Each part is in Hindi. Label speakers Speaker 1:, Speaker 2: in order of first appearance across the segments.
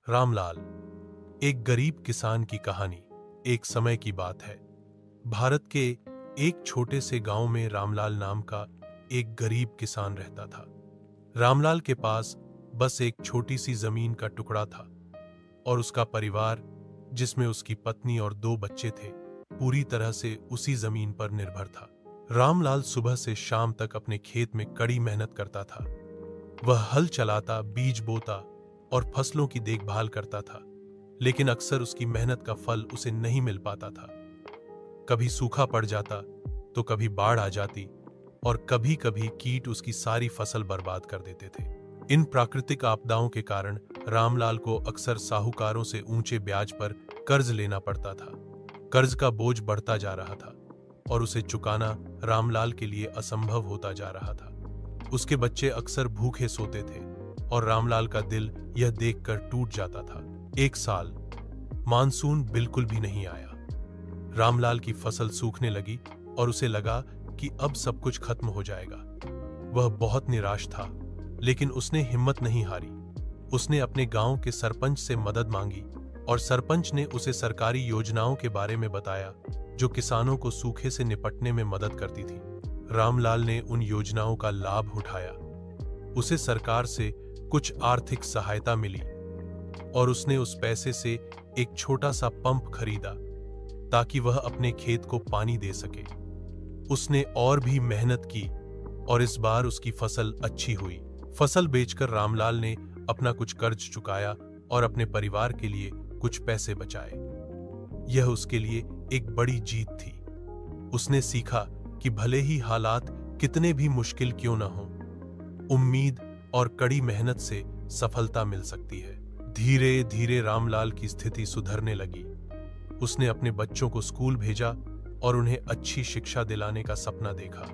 Speaker 1: रामलाल, एक गरीब किसान की कहानी। एक समय की बात है। भारत के एक छोटे से गांव में रामलाल नाम का एक गरीब किसान रहता था। रामलाल के पास बस एक छोटी सी जमीन का टुकड़ा था और उसका परिवार, जिसमें उसकी पत्नी और 2 बच्चे थे, पूरी तरह से उसी जमीन पर निर्भर था। रामलाल सुबह से शाम तक अपने खेत में कड़ी मेहनत करता था। वह हल चलाता, बीज बोता और फसलों की देखभाल करता था, लेकिन अक्सर उसकी मेहनत का फल उसे नहीं मिल पाता था। कभी सूखा पड़ जाता, तो कभी बाढ़ आ जाती और कभी कभी कीट उसकी सारी फसल बर्बाद कर देते थे। इन प्राकृतिक आपदाओं के कारण रामलाल को अक्सर साहूकारों से ऊंचे ब्याज पर कर्ज लेना पड़ता था। कर्ज का बोझ बढ़ता जा रहा था और उसे चुकाना रामलाल के लिए असंभव होता जा रहा था। उसके बच्चे अक्सर भूखे सोते थे और रामलाल का दिल यह देखकर टूट जाता था। एक साल मानसून बिल्कुल भी नहीं आया। रामलाल की फसल सूखने लगी और उसे लगा कि अब सब कुछ खत्म हो जाएगा। वह बहुत निराश था, लेकिन उसने हिम्मत नहीं हारी। उसने अपने गांव के सरपंच से मदद मांगी और सरपंच ने उसे सरकारी योजनाओं के बारे में बताया, जो किसानों को सूखे से निपटने में मदद करती थी। रामलाल ने उन योजनाओं का लाभ उठाया। उसे सरकार से कुछ आर्थिक सहायता मिली और उसने उस पैसे से एक छोटा सा पंप खरीदा ताकि वह अपने खेत को पानी दे सके। उसने और भी मेहनत की और इस बार उसकी फसल अच्छी हुई। फसल बेचकर रामलाल ने अपना कुछ कर्ज चुकाया और अपने परिवार के लिए कुछ पैसे बचाए। यह उसके लिए एक बड़ी जीत थी। उसने सीखा कि भले ही हालात कितने भी मुश्किल क्यों न हो, उम्मीद और कड़ी मेहनत से सफलता मिल सकती है। धीरे धीरे रामलाल की स्थिति सुधरने लगी। उसने अपने बच्चों को स्कूल भेजा और उन्हें अच्छी शिक्षा दिलाने का सपना देखा।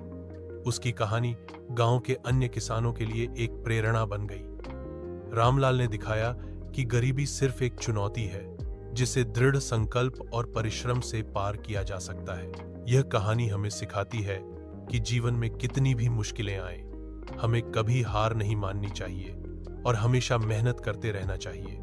Speaker 1: उसकी कहानी गांव के अन्य किसानों के लिए एक प्रेरणा बन गई। रामलाल ने दिखाया कि गरीबी सिर्फ एक चुनौती है, जिसे दृढ़ संकल्प और परिश्रम से पार किया जा सकता है। यह कहानी हमें सिखाती है कि जीवन में कितनी भी मुश्किलें आएं, हमें कभी हार नहीं माननी चाहिए और हमेशा मेहनत करते रहना चाहिए।